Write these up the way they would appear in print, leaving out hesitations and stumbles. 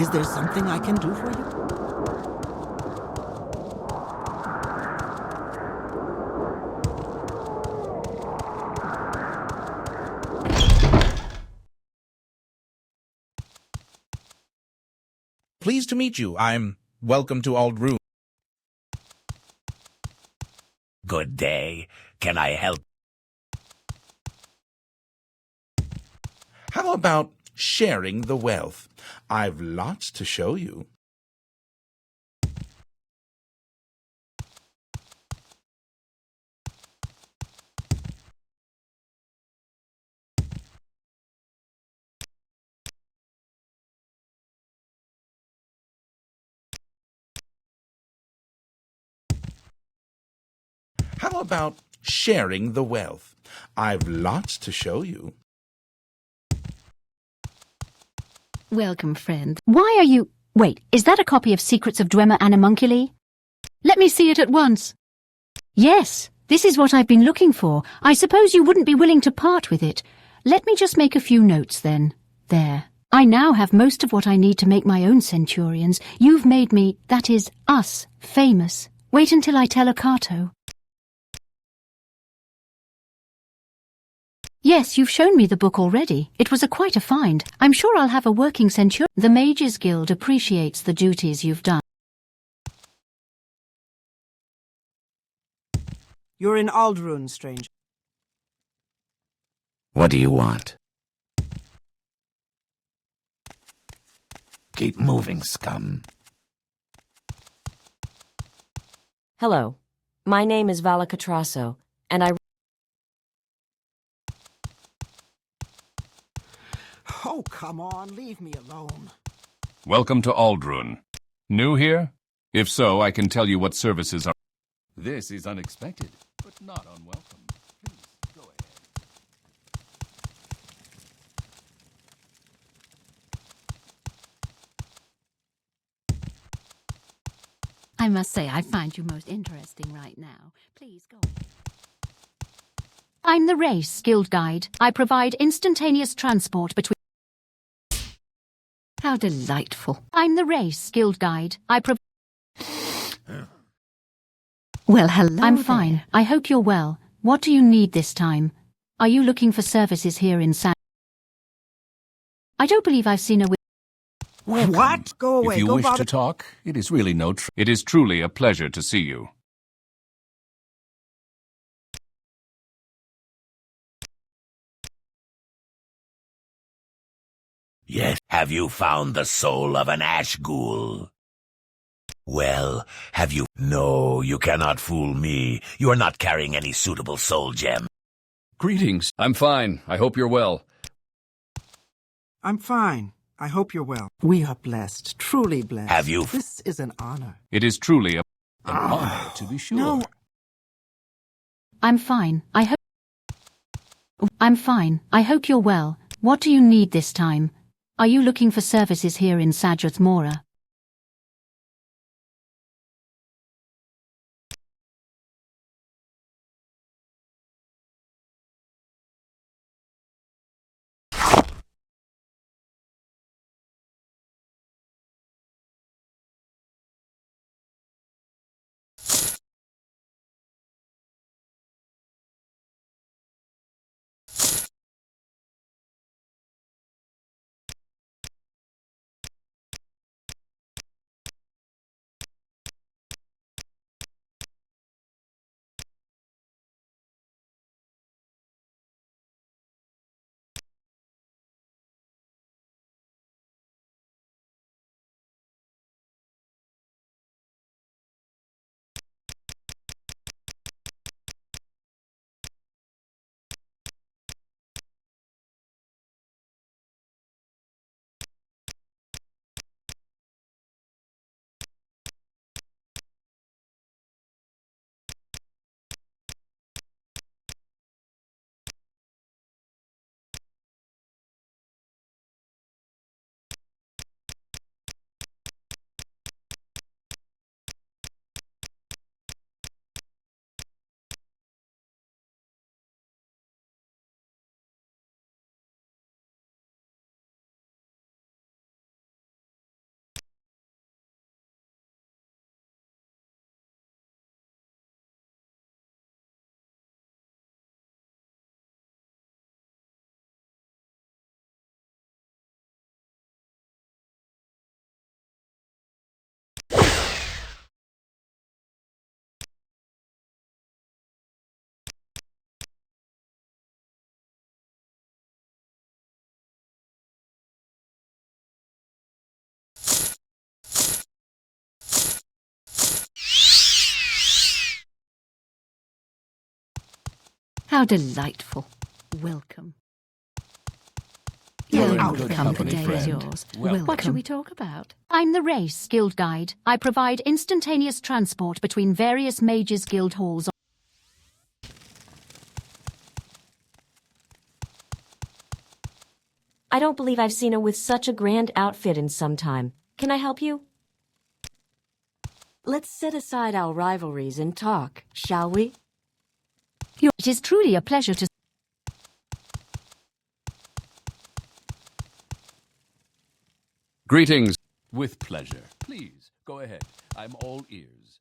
Is there something I can do for you? Pleased to meet you. I'm welcome to Old Room. Good day. Can I help? How about sharing the wealth? I've lots to show you. How about sharing the wealth? I've lots to show you. Welcome, friend. Why are you... Wait, is that a copy of Secrets of Dwemer Animunculi? Let me see it at once. Yes, this is what I've been looking for. I suppose you wouldn't be willing to part with it. Let me just make a few notes then. There. I now have most of what I need to make my own centurions. You've made me, that is, us, famous. Wait until I tell Akato. Yes, you've shown me the book already. It was quite a find. I'm sure I'll have a working centurion. The Mages Guild appreciates the duties you've done. You're in Aldrun, stranger. What do you want? Keep moving, scum. Hello. My name is Vala Catrasso, and I... Oh, come on, leave me alone. Welcome to Aldrun. New here? If so, I can tell you what services are... This is unexpected, but not unwelcome. Please, go ahead. I must say I find you most interesting right now. Please go ahead. I'm the Race Guild Guide. I provide instantaneous transport between... How delightful. I'm the Race Guild Guide. Well, hello. I'm fine. there. I hope you're well. What do you need this time? Are you looking for services here in San... I don't believe I've seen a... What? Go away. If you Go wish bother. to talk, it is really no It is truly a pleasure to see you. Yes. Have you found the soul of an ash ghoul? Well, have you... No, you cannot fool me. You are not carrying any suitable soul gem. Greetings. I'm fine. I hope you're well. I'm fine. I hope you're well. We are blessed, truly blessed. Have you... This is an honor. It is truly an honor, to be sure. No. I'm fine. I'm fine. I hope you're well. What do you need this time? Are you looking for services here in Sajut Mora? How delightful. Welcome. You're You're in out good the company, day is friend. yours. Welcome. What shall we talk about? I'm the Race Guild Guide. I provide instantaneous transport between various mages' guild halls. I don't believe I've seen her with such a grand outfit in some time. Can I help you? Let's set aside our rivalries and talk, shall we? It is truly a pleasure to... Greetings. With pleasure. Please, go ahead. I'm all ears.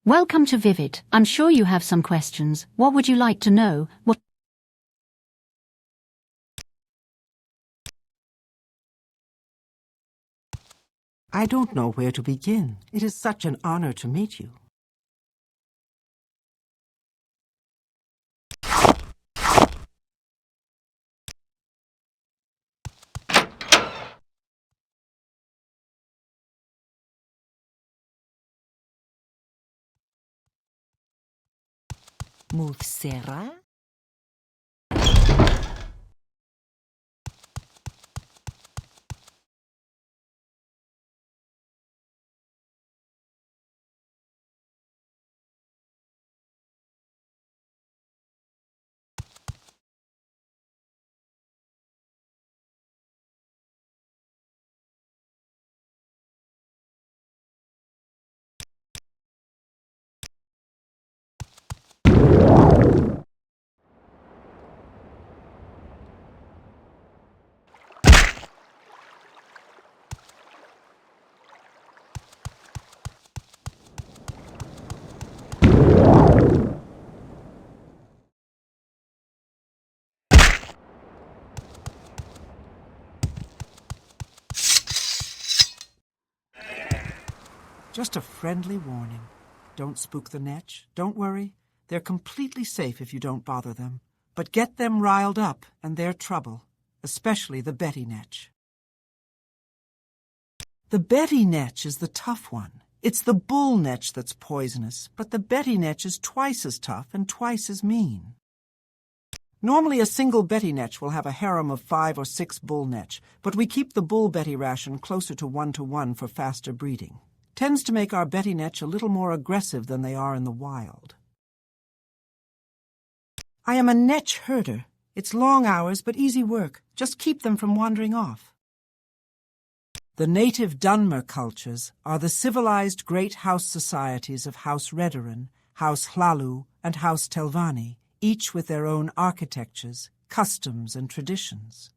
Welcome to Vivid. I'm sure you have some questions. What would you like to know? What... I don't know where to begin. It is such an honor to meet you. Muthsera? Just a friendly warning. Don't spook the Netch. Don't worry. They're completely safe if you don't bother them. But get them riled up, and they're trouble. Especially the Betty Netch. The Betty Netch is the tough one. It's the Bull Netch that's poisonous, but the Betty Netch is twice as tough and twice as mean. Normally a single Betty Netch will have a harem of 5 or 6 Bull Netch, but we keep the Bull Betty ration closer to 1-to-1 for faster breeding. Tends to make our Betty Netch a little more aggressive than they are in the wild. I am a Netch herder. It's long hours, but easy work. Just keep them from wandering off. The native Dunmer cultures are the civilized great house societies of House Redoran, House Hlalu, and House Telvanni, each with their own architectures, customs, and traditions.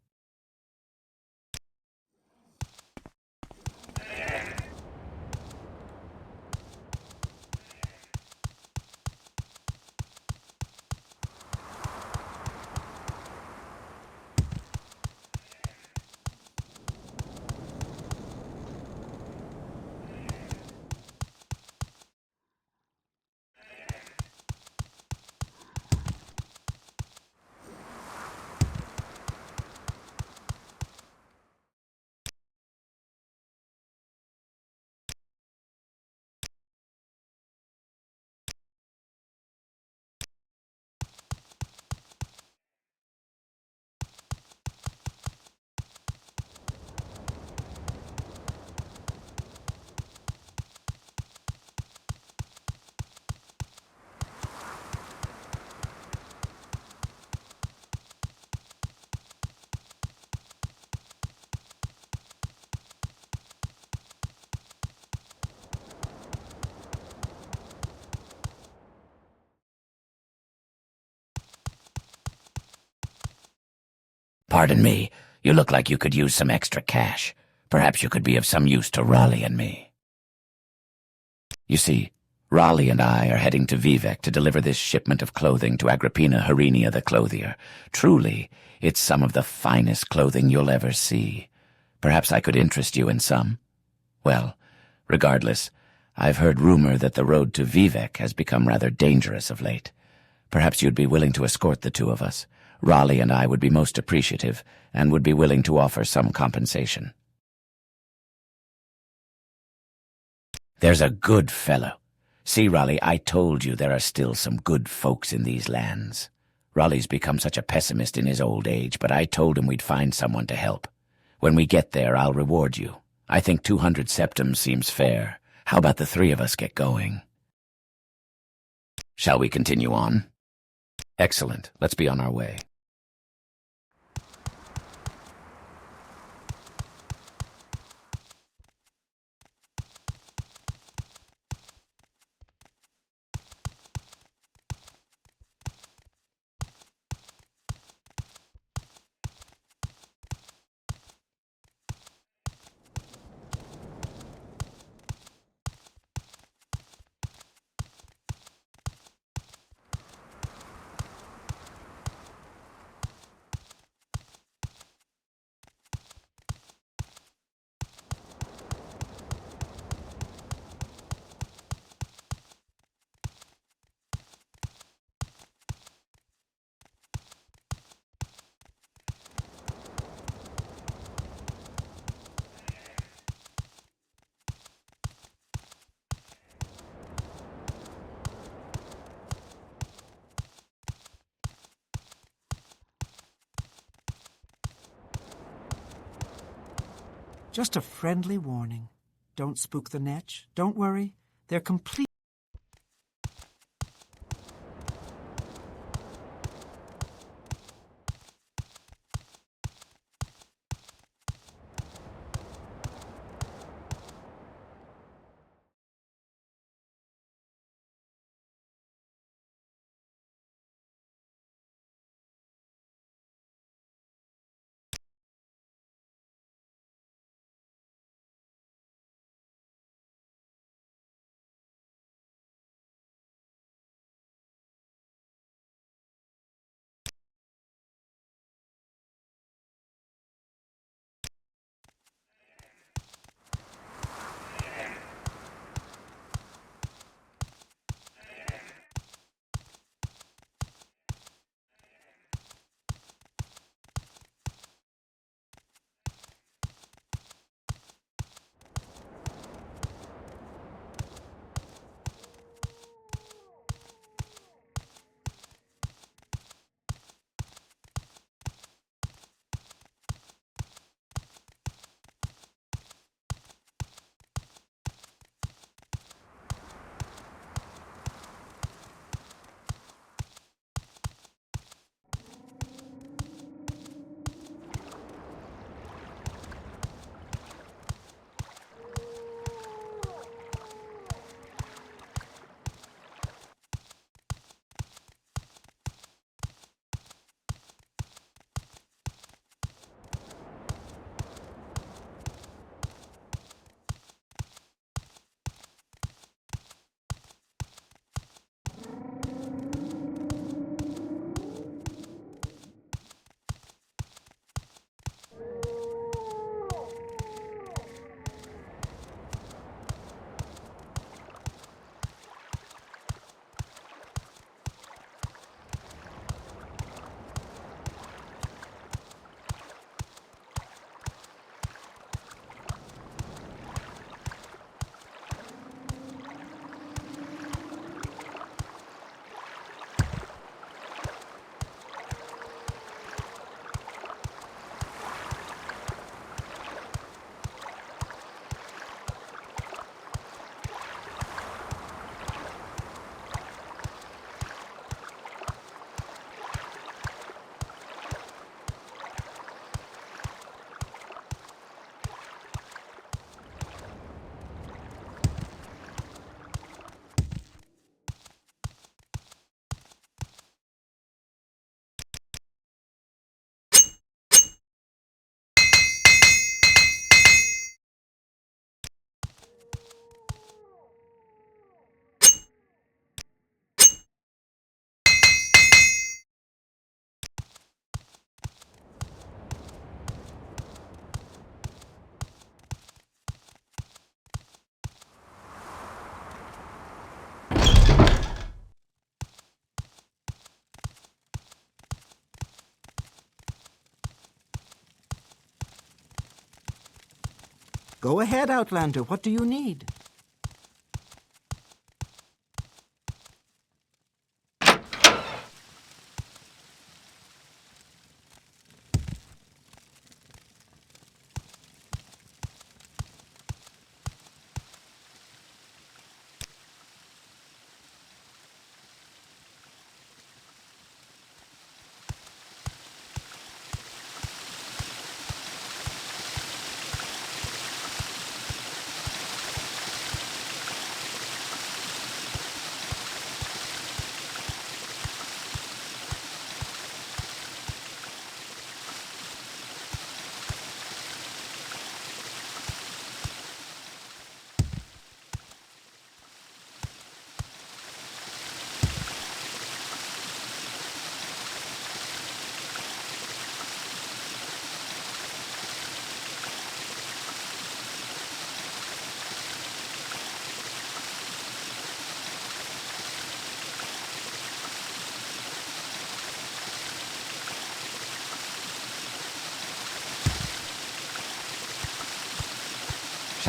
Pardon me, you look like you could use some extra cash. Perhaps you could be of some use to Raleigh and me. You see, Raleigh and I are heading to Vivek to deliver this shipment of clothing to Agrippina Herinia the Clothier. Truly, it's some of the finest clothing you'll ever see. Perhaps I could interest you in some. Well, regardless, I've heard rumor that the road to Vivek has become rather dangerous of late. Perhaps you'd be willing to escort the two of us. Raleigh and I would be most appreciative and would be willing to offer some compensation. There's a good fellow. See, Raleigh, I told you there are still some good folks in these lands. Raleigh's become such a pessimist in his old age, but I told him we'd find someone to help. When we get there, I'll reward you. I think 200 septums seems fair. How about the three of us get going? Shall we continue on? Excellent. Let's be on our way. Just a friendly warning. Don't spook the Netch. Don't worry. They're complete. Go ahead, Outlander. What do you need?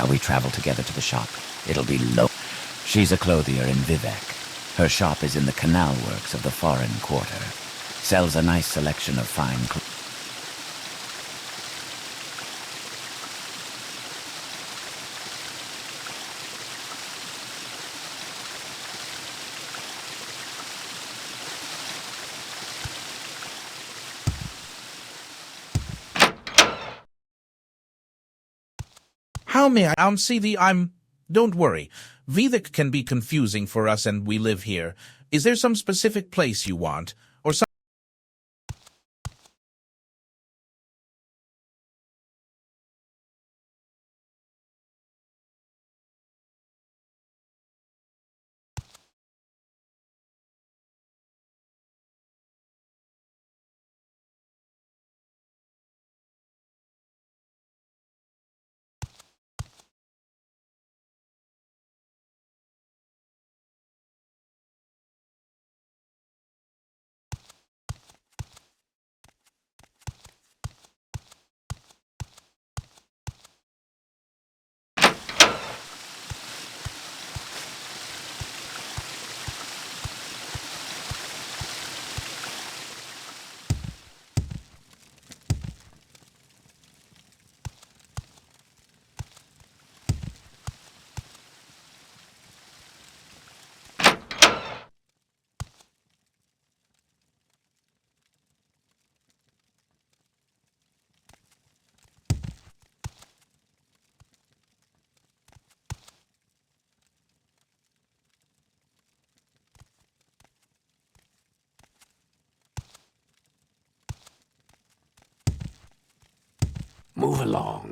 Shall we travel together to the shop? It'll be low. She's a clothier in Vivek. Her shop is in the canal works of the foreign quarter. Sells a nice selection of fine clothes. How may I see the Don't worry. Vivek can be confusing for us and we live here. Is there some specific place you want? Or some... Move along.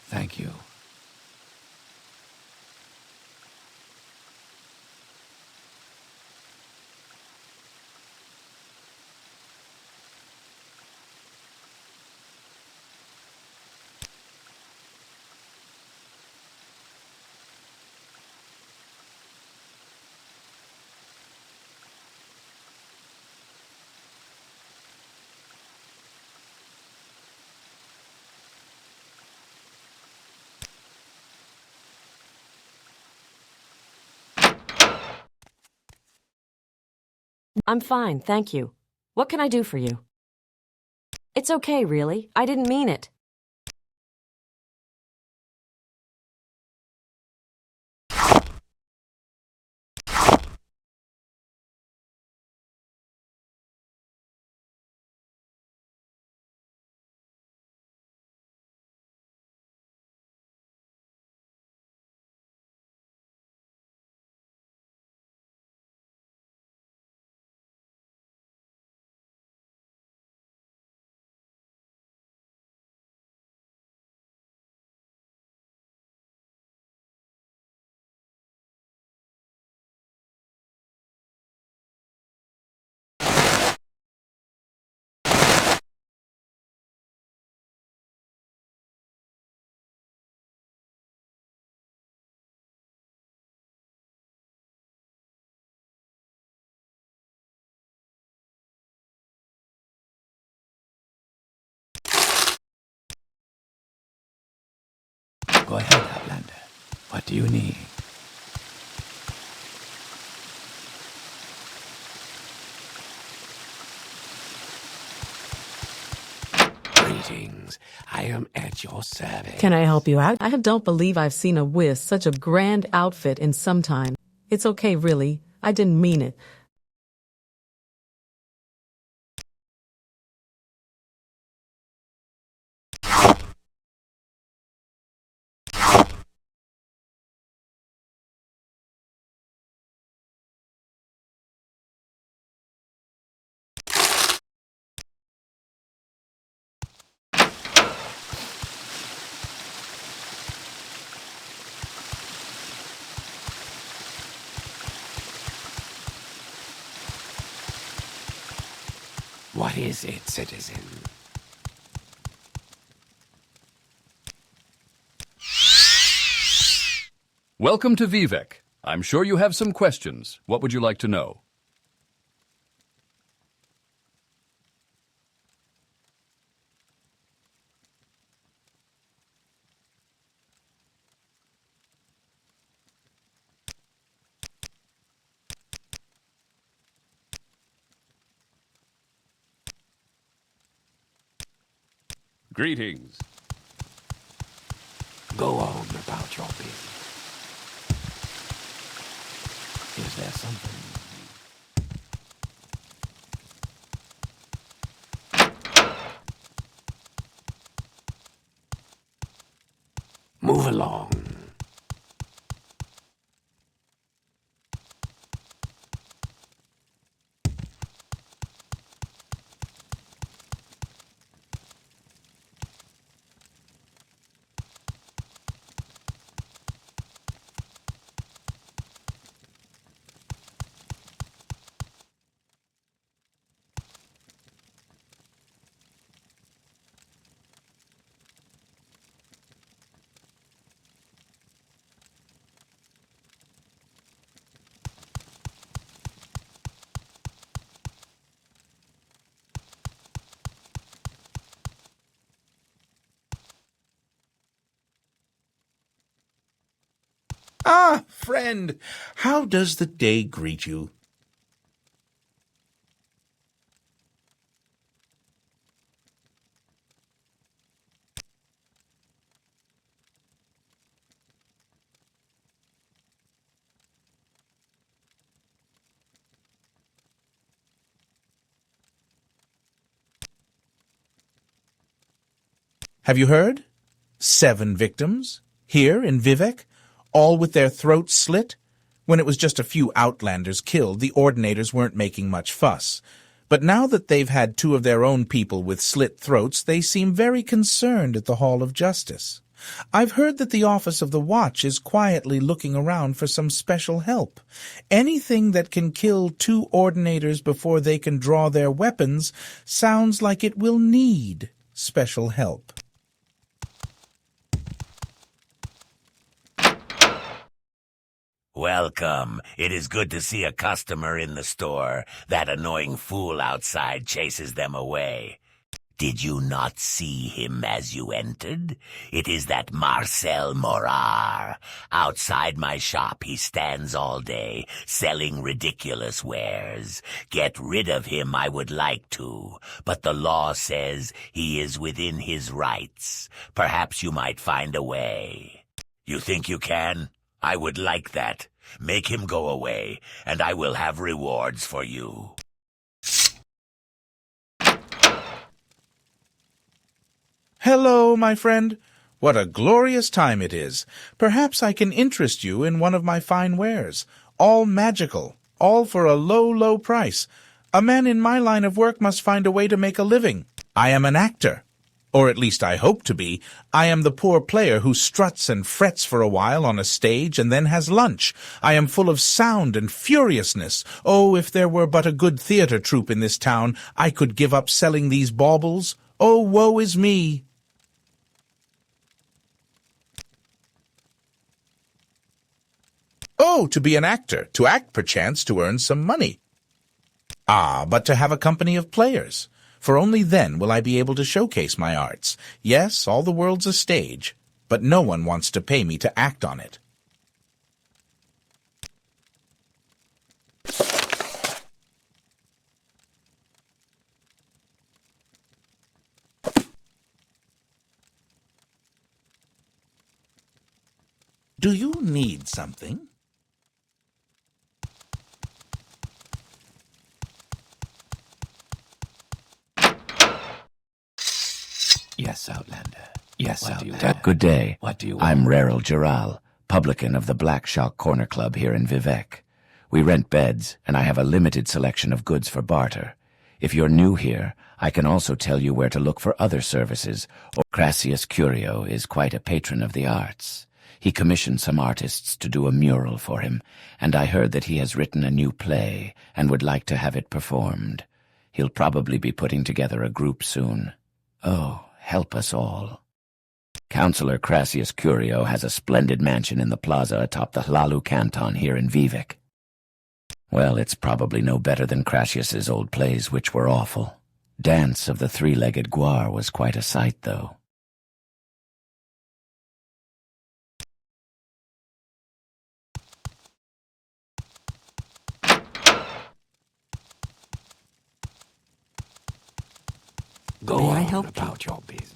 Thank you. I'm fine, thank you. What can I do for you? It's okay, really. I didn't mean it. Go ahead, Outlander. What do you need? Greetings. I am at your service. Can I help you out? I don't believe I've seen a with such a grand outfit in some time. It's okay, really. I didn't mean it. What is it, citizen? Welcome to Vivek. I'm sure you have some questions. What would you like to know? Greetings. Go on about your business. Is there something? Move along. Ah, friend, how does the day greet you? Have you heard? 7 victims, here in Vivek, all with their throats slit. When it was just a few outlanders killed, the Ordinators weren't making much fuss. But now that they've had 2 of their own people with slit throats, they seem very concerned at the Hall of Justice. I've heard that the Office of the Watch is quietly looking around for some special help. Anything that can kill 2 Ordinators before they can draw their weapons sounds like it will need special help. Welcome. It is good to see a customer in the store. That annoying fool outside chases them away. Did you not see him as you entered? It is that Marcel Morar. Outside my shop he stands all day, selling ridiculous wares. Get rid of him I would like to, but the law says he is within his rights. Perhaps you might find a way. You think you can? I would like that. Make him go away, and I will have rewards for you. Hello, my friend. What a glorious time it is. Perhaps I can interest you in one of my fine wares. All magical, all for a low, low price. A man in my line of work must find a way to make a living. I am an actor. Or at least I hope to be. I am the poor player who struts and frets for a while on a stage and then has lunch. I am full of sound and furiousness. Oh, if there were but a good theater troupe in this town, I could give up selling these baubles. Oh, woe is me! Oh, to be an actor, to act perchance to earn some money. Ah, but to have a company of players. For only then will I be able to showcase my arts. Yes, all the world's a stage. but no one wants to pay me to act on it. Do you need something? Yes, Outlander. Yes, Outlander. Good day. What do you want? I'm Rarel Giral, publican of the Black Shock Corner Club here in Vivec. We rent beds, and I have a limited selection of goods for barter. If you're new here, I can also tell you where to look for other services. Crassius Curio is quite a patron of the arts. He commissioned some artists to do a mural for him, and I heard that he has written a new play and would like to have it performed. He'll probably be putting together a group soon. Oh, help us all. Counselor Crassius Curio has a splendid mansion in the plaza atop the Hlalu Canton here in Vivec. Well, it's probably no better than Crassius's old plays, which were awful. Dance of the Three-Legged Guar was quite a sight, though. May I help about your business?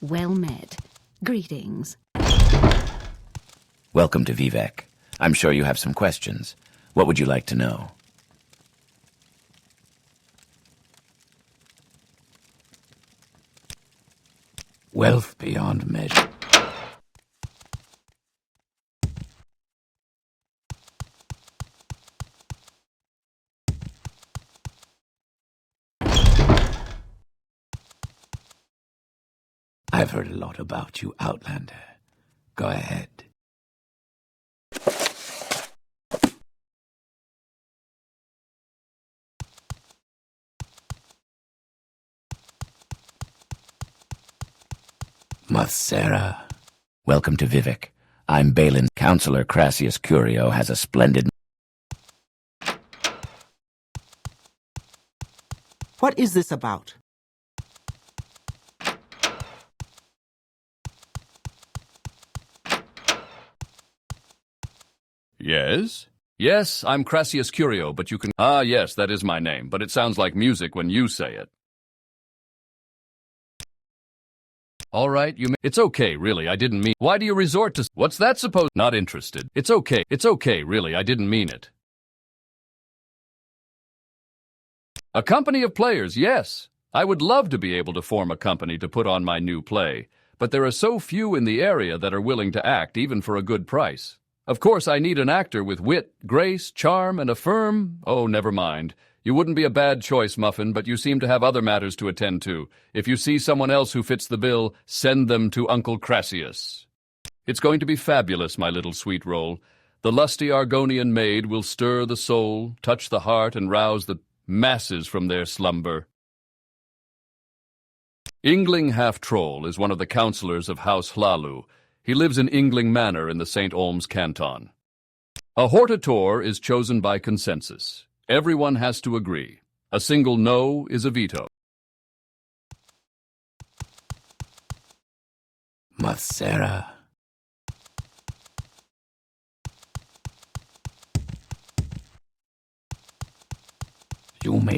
Well met. Greetings. Welcome to Vivec. I'm sure you have some questions. What would you like to know? Wealth beyond measure. I've heard a lot about you, Outlander. Go ahead. Mathsera. Welcome to Vivec. I'm Balin. Counselor Crassius Curio has a splendid... What is this about? Yes? Yes, I'm Crassius Curio, but you can... Ah, yes, that is my name, but it sounds like music when you say it. All right, It's okay, really, I didn't mean... Why do you resort to... What's that supposed... Not interested. It's okay, really, I didn't mean it. A company of players, yes. I would love to be able to form a company to put on my new play, but there are so few in the area that are willing to act, even for a good price. Of course, I need an actor with wit, grace, charm, and a firm... Oh, never mind. You wouldn't be a bad choice, Muffin, but you seem to have other matters to attend to. If you see someone else who fits the bill, send them to Uncle Crassius. It's going to be fabulous, my little sweet roll. The lusty Argonian maid will stir the soul, touch the heart, and rouse the masses from their slumber. Yngling Half-Troll is one of the counselors of House Hlalu. He lives in Yngling Manor in the St. Olms Canton. A hortator is chosen by consensus. Everyone has to agree. A single no is a veto. Mathsera.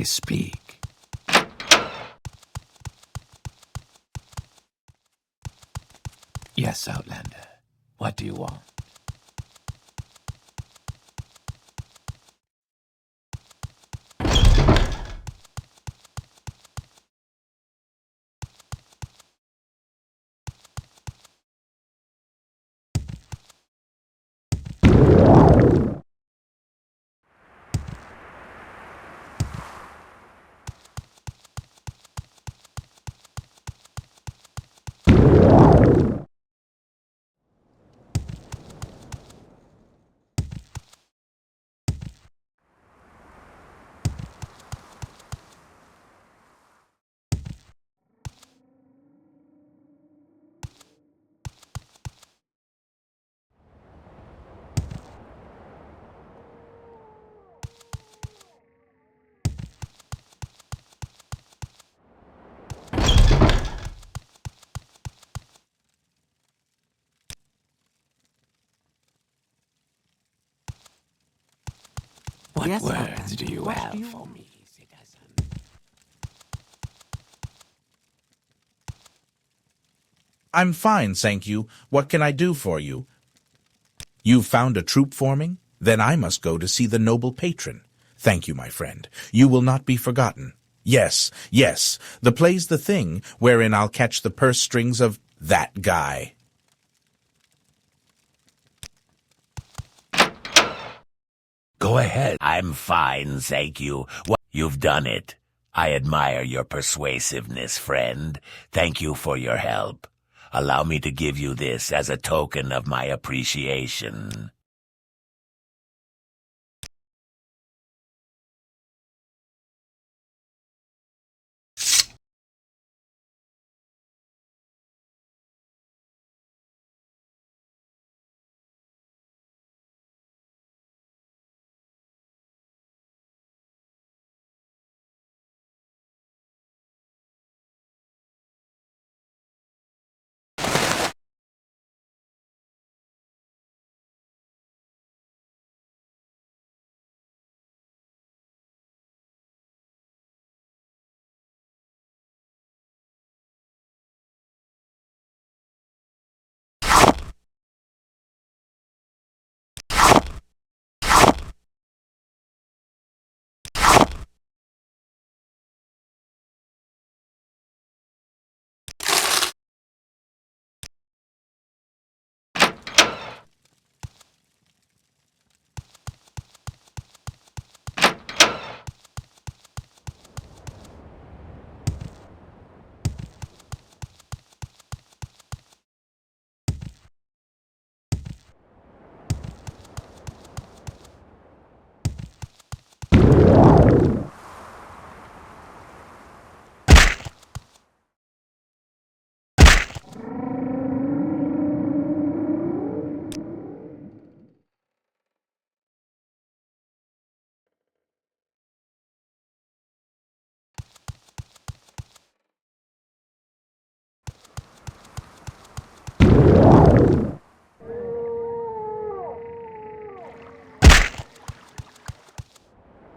speak. Yes, Outlander. What do you want? What Yes, words Outlander. do you What have do you for want? me, citizen? I'm fine, thank you. What can I do for you? You've found a troop forming? Then I must go to see the noble patron. Thank you, my friend. You will not be forgotten. Yes, yes, the play's the thing, wherein I'll catch the purse strings of that guy. Go ahead. I'm fine, thank you. You've done it. I admire your persuasiveness, friend. Thank you for your help. Allow me to give you this as a token of my appreciation.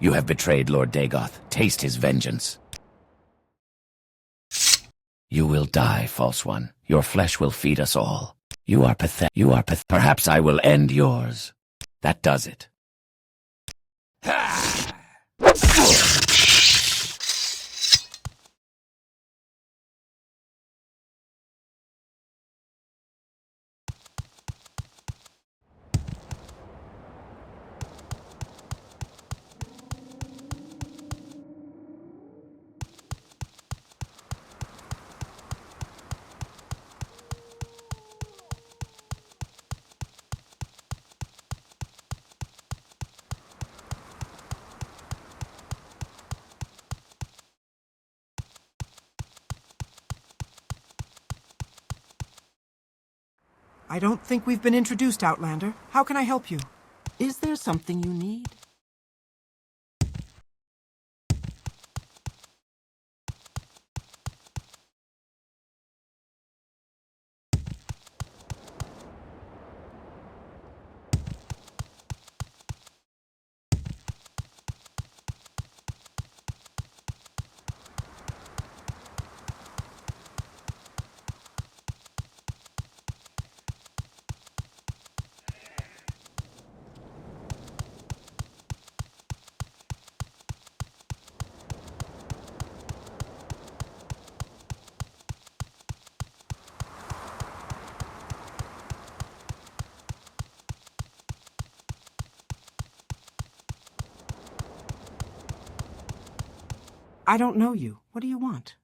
You have betrayed Lord Dagoth. Taste his vengeance. You will die, false one. Your flesh will feed us all. You are pathetic. Perhaps I will end yours. That does it. I don't think we've been introduced, Outlander. How can I help you? Is there something you need? I don't know you. What do you want?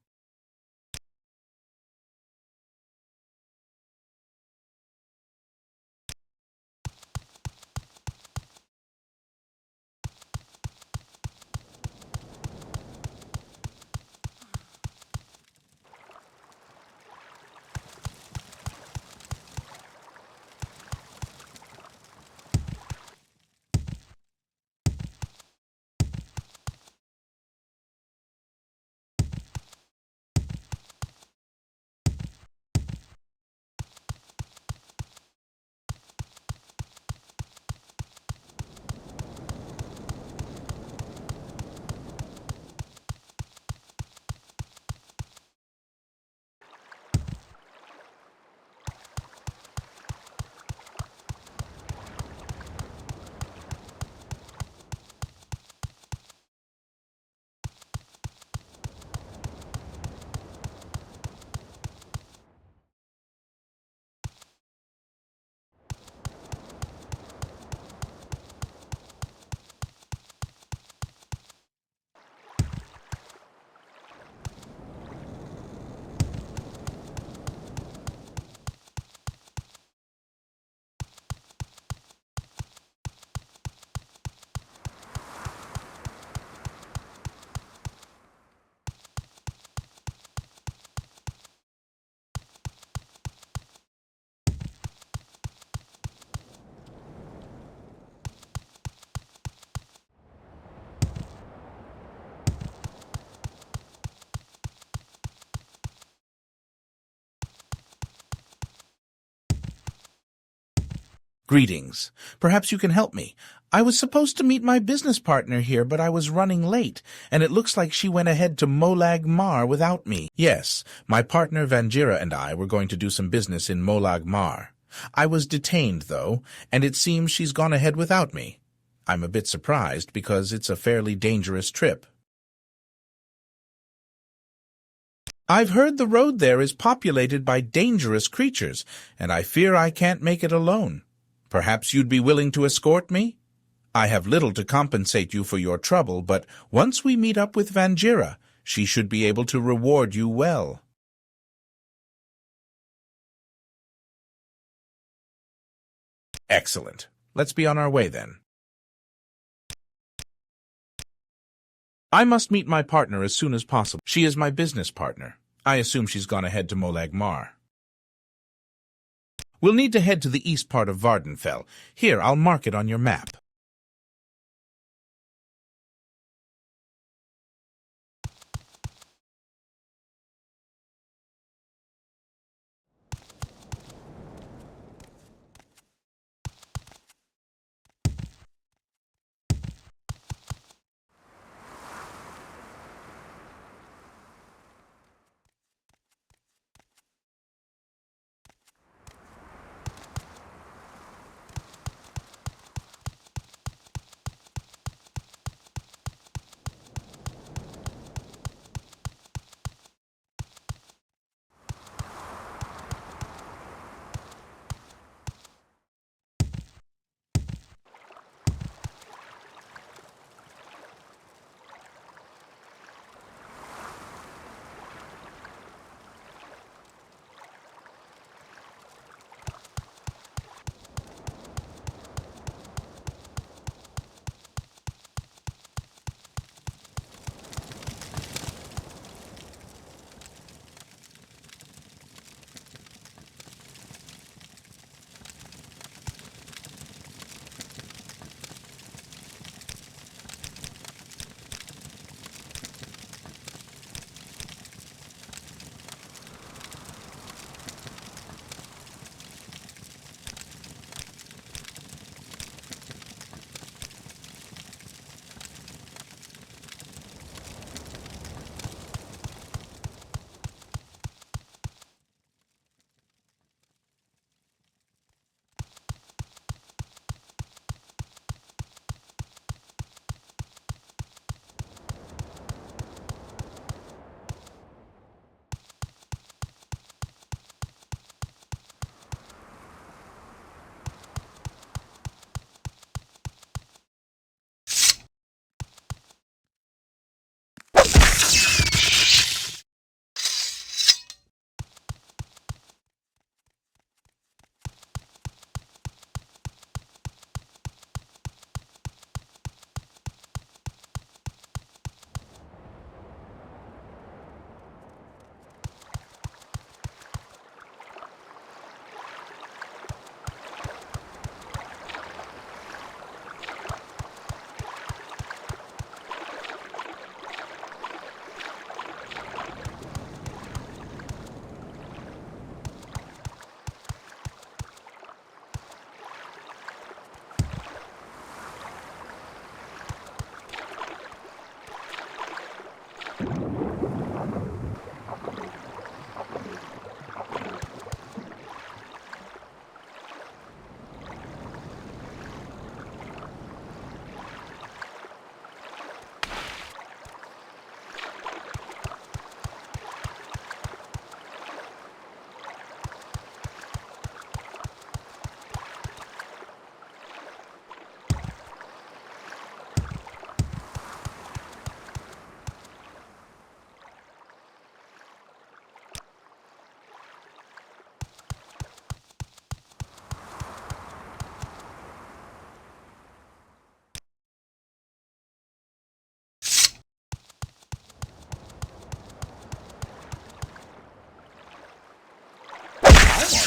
Greetings. Perhaps you can help me. I was supposed to meet my business partner here, but I was running late, and it looks like she went ahead to Molag Mar without me. Yes, my partner Vanjira and I were going to do some business in Molag Mar. I was detained, though, and it seems she's gone ahead without me. I'm a bit surprised because it's a fairly dangerous trip. I've heard the road there is populated by dangerous creatures, and I fear I can't make it alone. Perhaps you'd be willing to escort me? I have little to compensate you for your trouble, but once we meet up with Vanjira, she should be able to reward you well. Excellent. Let's be on our way then. I must meet my partner as soon as possible. She is my business partner. I assume she's gone ahead to Molag Mar. We'll need to head to the east part of Vvardenfell. Here, I'll mark it on your map.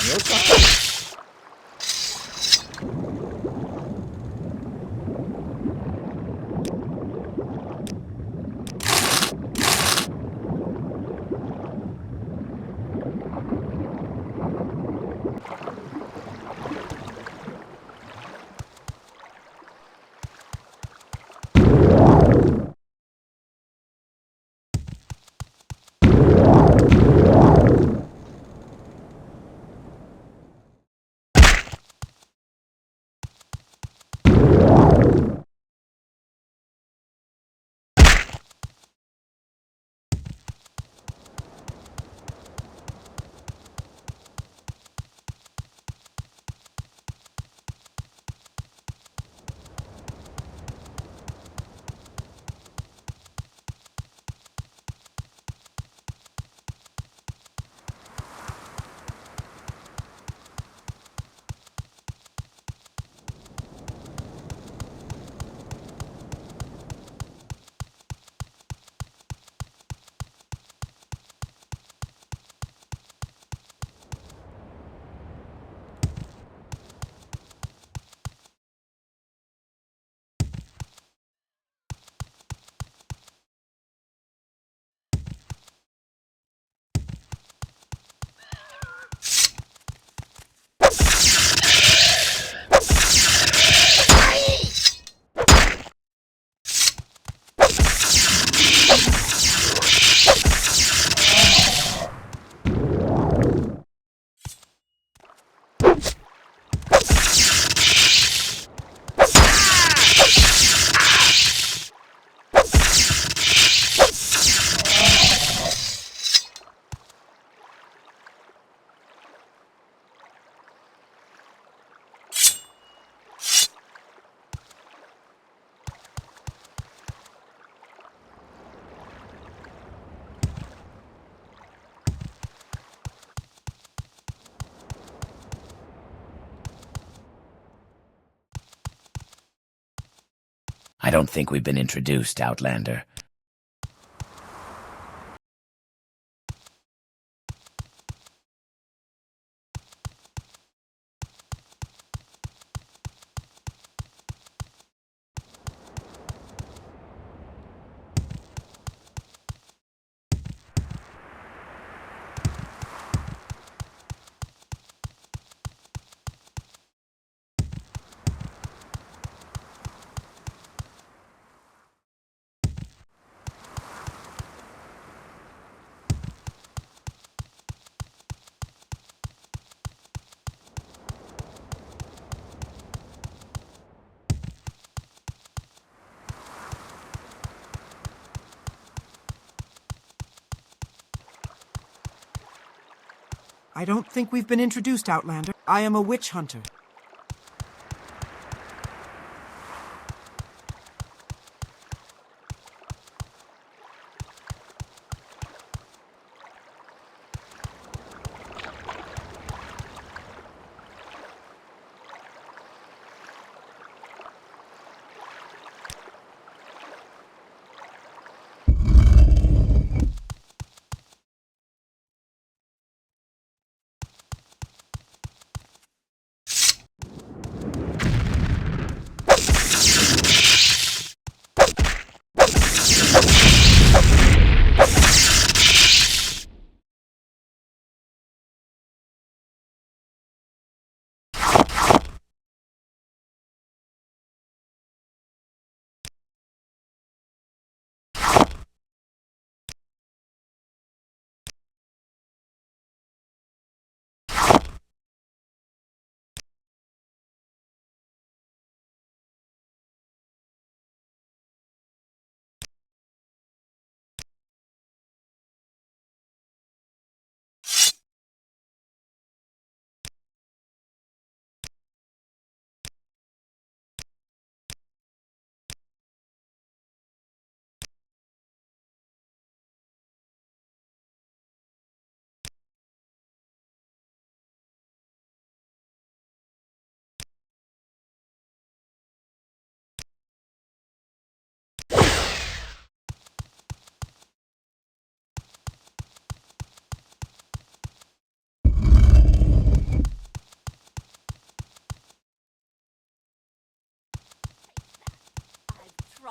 your side. I don't think we've been introduced, Outlander. I don't think we've been introduced, Outlander. I am a witch hunter.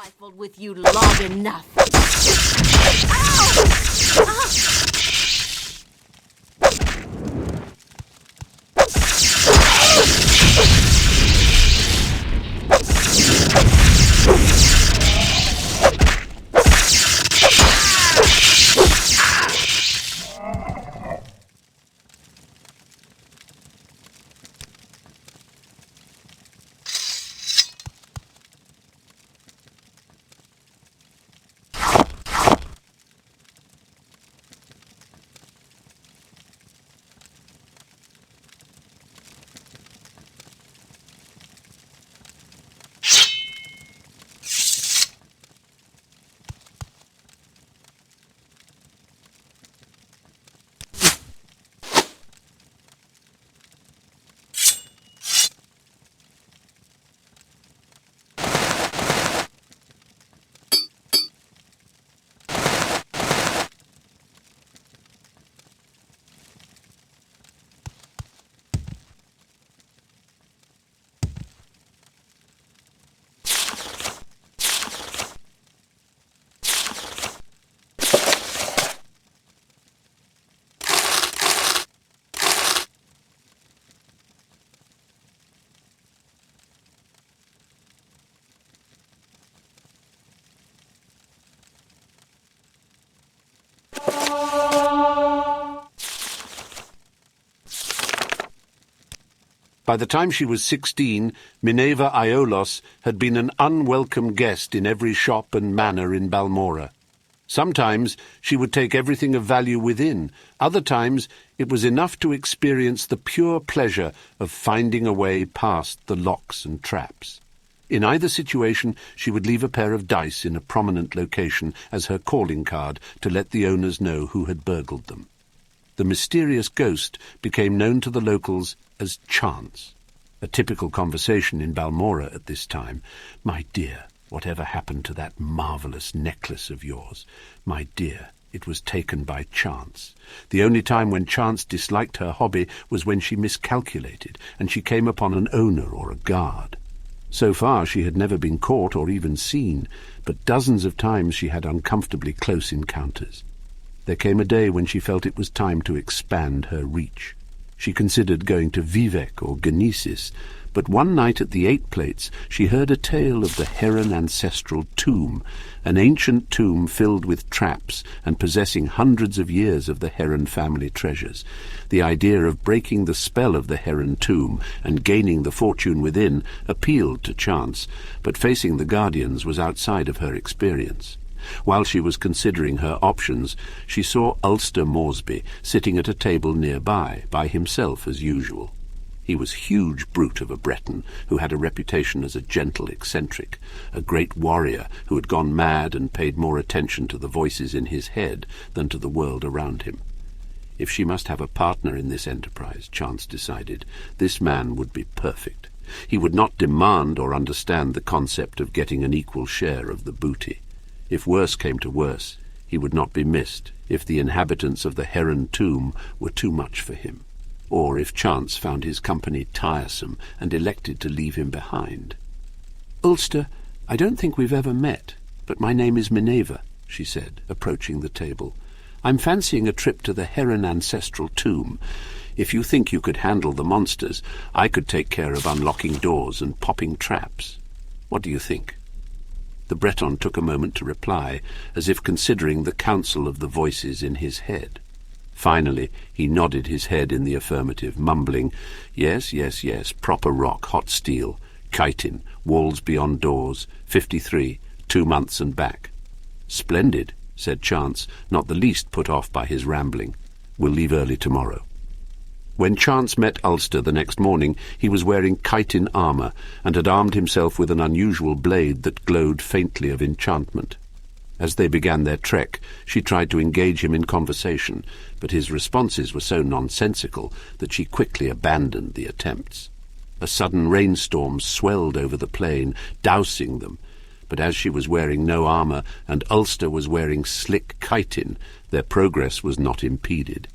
trifled with you long enough. By the time she was 16, Minerva Iolos had been an unwelcome guest in every shop and manor in Balmora. Sometimes she would take everything of value within. Other times it was enough to experience the pure pleasure of finding a way past the locks and traps. In either situation, she would leave a pair of dice in a prominent location as her calling card to let the owners know who had burgled them. The mysterious ghost became known to the locals as Chance. A typical conversation in Balmora at this time. "My dear, whatever happened to that marvellous necklace of yours? My dear, it was taken by chance. The only time when Chance disliked her hobby was when she miscalculated, and she came upon an owner or a guard." So far she had never been caught or even seen, but dozens of times she had uncomfortably close encounters. There came a day when she felt it was time to expand her reach. She considered going to Vivec or Genesis, but one night at the Eight Plates she heard a tale of the Heron ancestral tomb, an ancient tomb filled with traps and possessing hundreds of years of the Heron family treasures. The idea of breaking the spell of the Heron tomb and gaining the fortune within appealed to Chance, but facing the Guardians was outside of her experience. While she was considering her options, she saw Ulster Moresby sitting at a table nearby, by himself as usual. He was a huge brute of a Breton who had a reputation as a gentle eccentric, a great warrior who had gone mad and paid more attention to the voices in his head than to the world around him. If she must have a partner in this enterprise, Chance decided, this man would be perfect. He would not demand or understand the concept of getting an equal share of the booty. If worse came to worse, he would not be missed if the inhabitants of the Heron tomb were too much for him, or if Chance found his company tiresome and elected to leave him behind. "Ulster, I don't think we've ever met, but my name is Minerva," she said, approaching the table. "I'm fancying a trip to the Heron ancestral tomb. If you think you could handle the monsters, I could take care of unlocking doors and popping traps. What do you think?" The Breton took a moment to reply, as if considering the counsel of the voices in his head. Finally, he nodded his head in the affirmative, mumbling, yes, proper rock, hot steel, chitin, walls beyond doors, 53, 2 months and back." "Splendid," said Chance, not the least put off by his rambling. "We'll leave early tomorrow." When Chance met Ulster the next morning, he was wearing chitin armour and had armed himself with an unusual blade that glowed faintly of enchantment. As they began their trek, she tried to engage him in conversation, but his responses were so nonsensical that she quickly abandoned the attempts. A sudden rainstorm swelled over the plain, dousing them, but as she was wearing no armour and Ulster was wearing slick chitin, their progress was not impeded.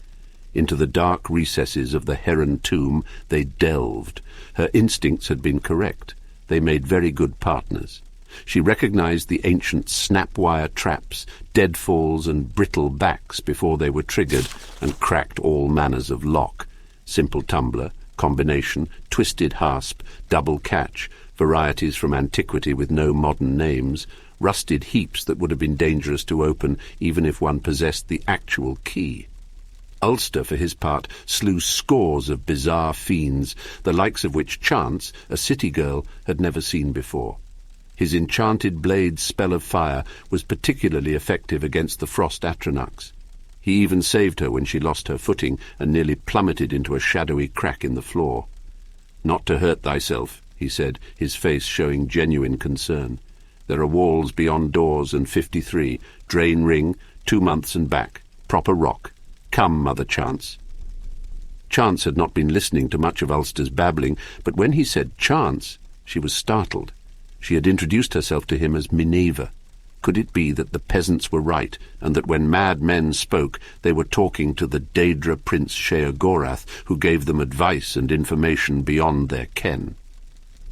Into the dark recesses of the Heron tomb they delved. Her instincts had been correct. They made very good partners. She recognized the ancient snap-wire traps, deadfalls and brittle backs before they were triggered, and cracked all manners of lock. Simple tumbler, combination, twisted hasp, double catch, varieties from antiquity with no modern names, rusted heaps that would have been dangerous to open even if one possessed the actual key. Ulster, for his part, slew scores of bizarre fiends, the likes of which Chance, a city girl, had never seen before. His enchanted blade's spell of fire was particularly effective against the frost Atronachs. He even saved her when she lost her footing and nearly plummeted into a shadowy crack in the floor. "Not to hurt thyself," he said, his face showing genuine concern. "There are walls beyond doors and 53, drain ring, 2 months and back, proper rock. Come, Mother Chance." Chance had not been listening to much of Ulster's babbling, but when he said Chance, she was startled. She had introduced herself to him as Minerva. Could it be that the peasants were right, and that when mad men spoke, they were talking to the Daedra Prince Sheogorath, who gave them advice and information beyond their ken?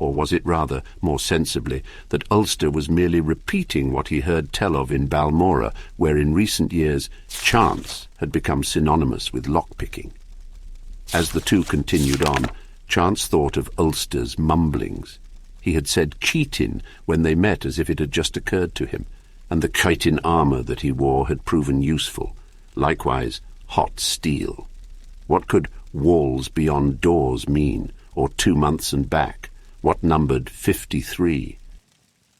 Or was it rather, more sensibly, that Ulster was merely repeating what he heard tell of in Balmora, where in recent years chance had become synonymous with lockpicking? As the two continued on, Chance thought of Ulster's mumblings. He had said chitin when they met, as if it had just occurred to him, and the chitin armour that he wore had proven useful. Likewise, hot steel. What could walls beyond doors mean, or 2 months and back? What numbered 53?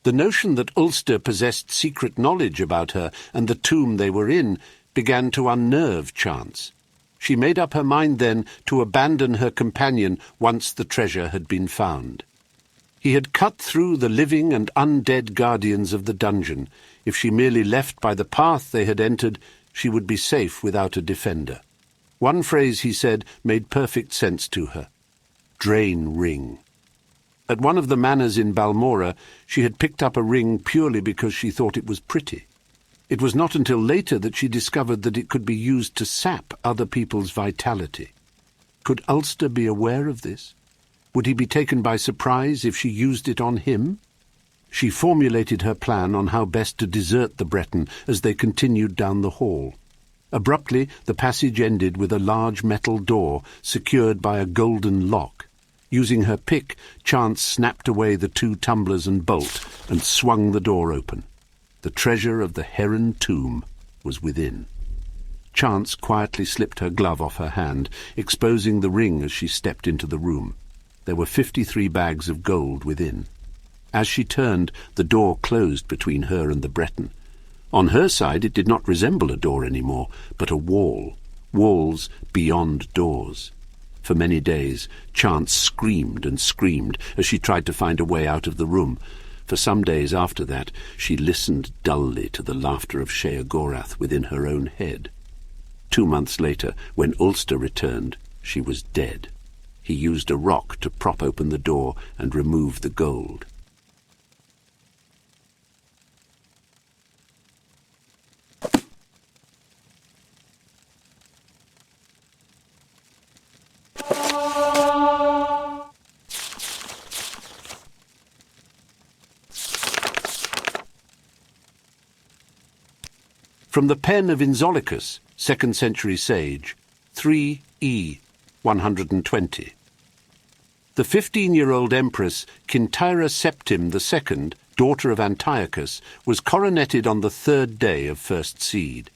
The notion that Ulster possessed secret knowledge about her and the tomb they were in began to unnerve Chance. She made up her mind then to abandon her companion once the treasure had been found. He had cut through the living and undead guardians of the dungeon. If she merely left by the path they had entered, she would be safe without a defender. One phrase, he said, made perfect sense to her. Drain ring. At one of the manors in Balmora, she had picked up a ring purely because she thought it was pretty. It was not until later that she discovered that it could be used to sap other people's vitality. Could Ulster be aware of this? Would he be taken by surprise if she used it on him? She formulated her plan on how best to desert the Breton as they continued down the hall. Abruptly, the passage ended with a large metal door secured by a golden lock. Using her pick, Chance snapped away the 2 tumblers and bolt and swung the door open. The treasure of the Heron tomb was within. Chance quietly slipped her glove off her hand, exposing the ring as she stepped into the room. There were 53 bags of gold within. As she turned, the door closed between her and the Breton. On her side it did not resemble a door any more, but a wall. Walls beyond doors. For many days, Chance screamed and screamed as she tried to find a way out of the room. For some days after that, she listened dully to the laughter of Sheogorath within her own head. 2 months later, when Ulster returned, she was dead. He used a rock to prop open the door and remove the gold. From the pen of Inzolicus, 2nd century sage, 3E, 120. The 15-year-old empress Kintyra Septim II, daughter of Antiochus, was coroneted on the 3rd day of first seed.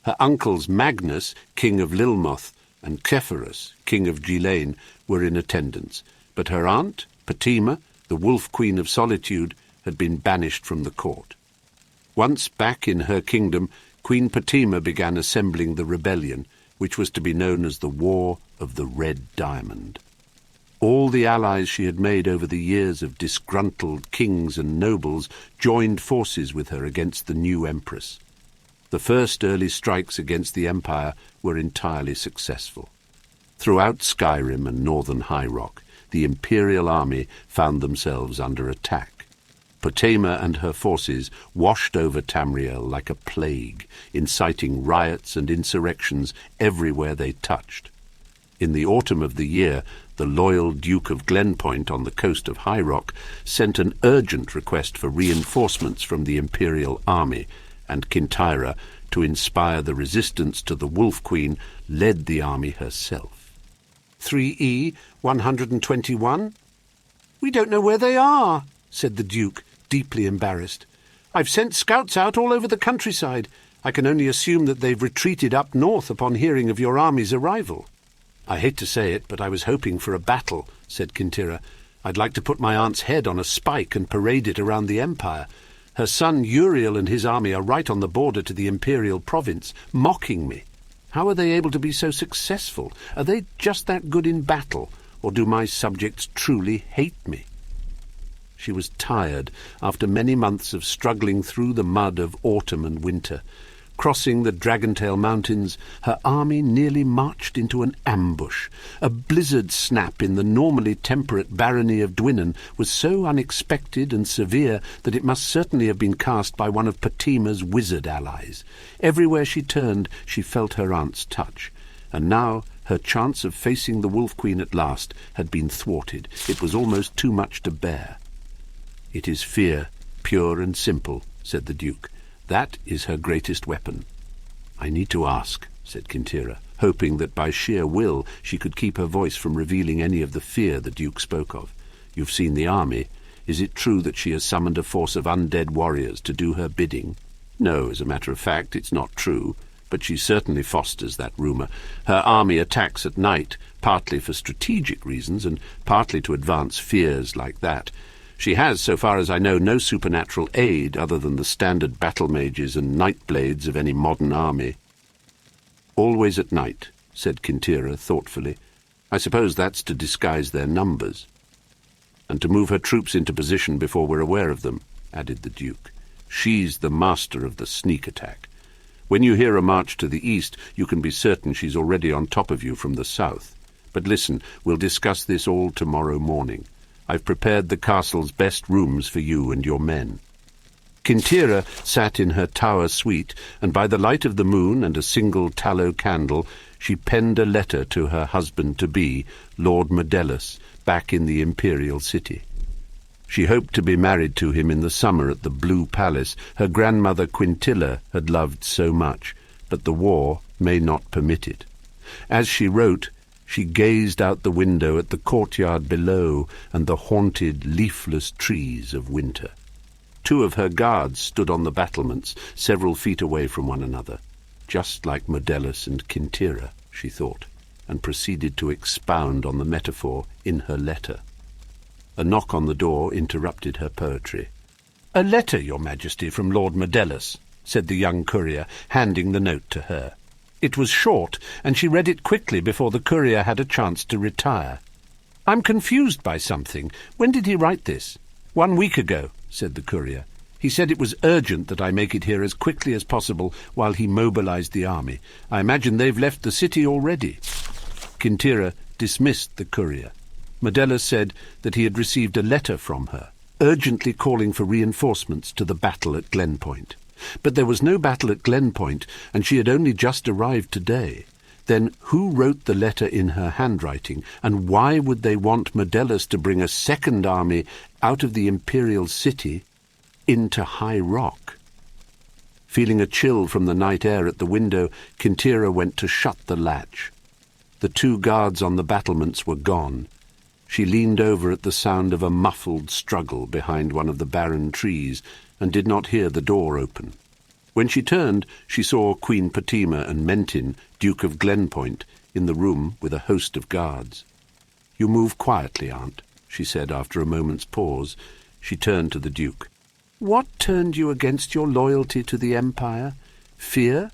Her uncles Magnus, king of Lilmoth, and Cephorus, king of Gilane, were in attendance, but her aunt, Patima, the wolf queen of solitude, had been banished from the court. Once back in her kingdom, Queen Patima began assembling the rebellion, which was to be known as the War of the Red Diamond. All the allies she had made over the years of disgruntled kings and nobles joined forces with her against the new empress. The first early strikes against the empire were entirely successful. Throughout Skyrim and northern High Rock, the imperial army found themselves under attack. Patima and her forces washed over Tamriel like a plague, inciting riots and insurrections everywhere they touched. In the autumn of the year, the loyal Duke of Glenpoint on the coast of High Rock sent an urgent request for reinforcements from the Imperial army, and Kintyra, to inspire the resistance to the Wolf Queen, led the army herself. 3E 121? "We don't know where they are," said the Duke, deeply embarrassed. "I've sent scouts out all over the countryside. I can only assume that they've retreated up north upon hearing of your army's arrival." "I hate to say it, but I was hoping for a battle," said Kintyra. "I'd like to put my aunt's head on a spike and parade it around the Empire. Her son Uriel and his army are right on the border to the Imperial province, mocking me. How are they able to be so successful? Are they just that good in battle, or do my subjects truly hate me?" She was tired after many months of struggling through the mud of autumn and winter. Crossing the Dragontail Mountains, her army nearly marched into an ambush. A blizzard snap in the normally temperate barony of Dwinnen was so unexpected and severe that it must certainly have been cast by one of Patima's wizard allies. Everywhere she turned, she felt her aunt's touch. And now her chance of facing the Wolf Queen at last had been thwarted. It was almost too much to bear. "It is fear, pure and simple," said the Duke. "That is her greatest weapon." "I need to ask," said Kintyra, hoping that by sheer will she could keep her voice from revealing any of the fear the Duke spoke of. "You've seen the army. Is it true that she has summoned a force of undead warriors to do her bidding?" "No, as a matter of fact, it's not true, but she certainly fosters that rumour. Her army attacks at night, partly for strategic reasons and partly to advance fears like that. She has, so far as I know, no supernatural aid other than the standard battle mages and night blades of any modern army." "Always at night," said Kintyra thoughtfully. "I suppose that's to disguise their numbers." "And to move her troops into position before we're aware of them," added the Duke. "She's the master of the sneak attack. When you hear a march to the east, you can be certain she's already on top of you from the south. But listen, we'll discuss this all tomorrow morning. I've prepared the castle's best rooms for you and your men." Kintyra sat in her tower suite, and by the light of the moon and a single tallow candle, she penned a letter to her husband-to-be, Lord Modellus, back in the Imperial city. She hoped to be married to him in the summer at the Blue Palace her grandmother Quintilla had loved so much, but the war may not permit it. As she wrote, she gazed out the window at the courtyard below and the haunted, leafless trees of winter. 2 of her guards stood on the battlements, several feet away from one another. Just like Modellus and Kintyra, she thought, and proceeded to expound on the metaphor in her letter. A knock on the door interrupted her poetry. "A letter, Your Majesty, from Lord Modellus," said the young courier, handing the note to her. It was short, and she read it quickly before the courier had a chance to retire. "I'm confused by something. When did he write this?" "1 week ago," said the courier. "He said it was urgent that I make it here as quickly as possible while he mobilized the army. I imagine they've left the city already." Kintyra dismissed the courier. Modellus said that he had received a letter from her, urgently calling for reinforcements to the battle at Glenpoint. But there was no battle at Glenpoint, and she had only just arrived today. Then who wrote the letter in her handwriting, and why would they want Modellus to bring a second army out of the Imperial city into High Rock? Feeling a chill from the night air at the window, Kintyra went to shut the latch. The 2 guards on the battlements were gone. She leaned over at the sound of a muffled struggle behind one of the barren trees, and did not hear the door open. When she turned, she saw Queen Patima and Mentin, Duke of Glenpoint, in the room with a host of guards. "You move quietly, Aunt," she said after a moment's pause. She turned to the Duke. "What turned you against your loyalty to the Empire? Fear?"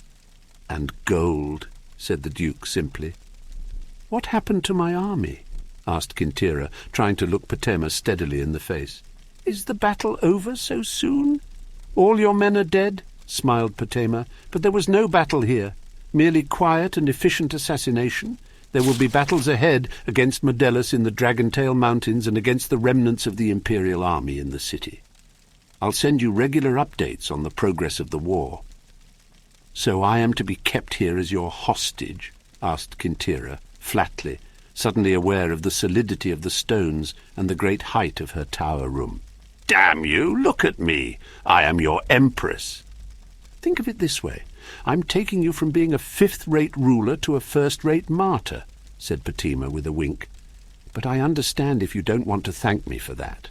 "And gold," said the Duke simply. "What happened to my army?" asked Kintyra, trying to look Patima steadily in the face. "Is the battle over so soon?" "All your men are dead," smiled Patima, "but there was no battle here, merely quiet and efficient assassination. There will be battles ahead against Modellus in the Dragontail Mountains and against the remnants of the Imperial army in the city. I'll send you regular updates on the progress of the war." "So I am to be kept here as your hostage?" asked Kintyra, flatly, suddenly aware of the solidity of the stones and the great height of her tower room. "Damn you, look at me. I am your empress. Think of it this way. I'm taking you from being a fifth-rate ruler to a first-rate martyr," said Fatima with a wink. "But I understand if you don't want to thank me for that."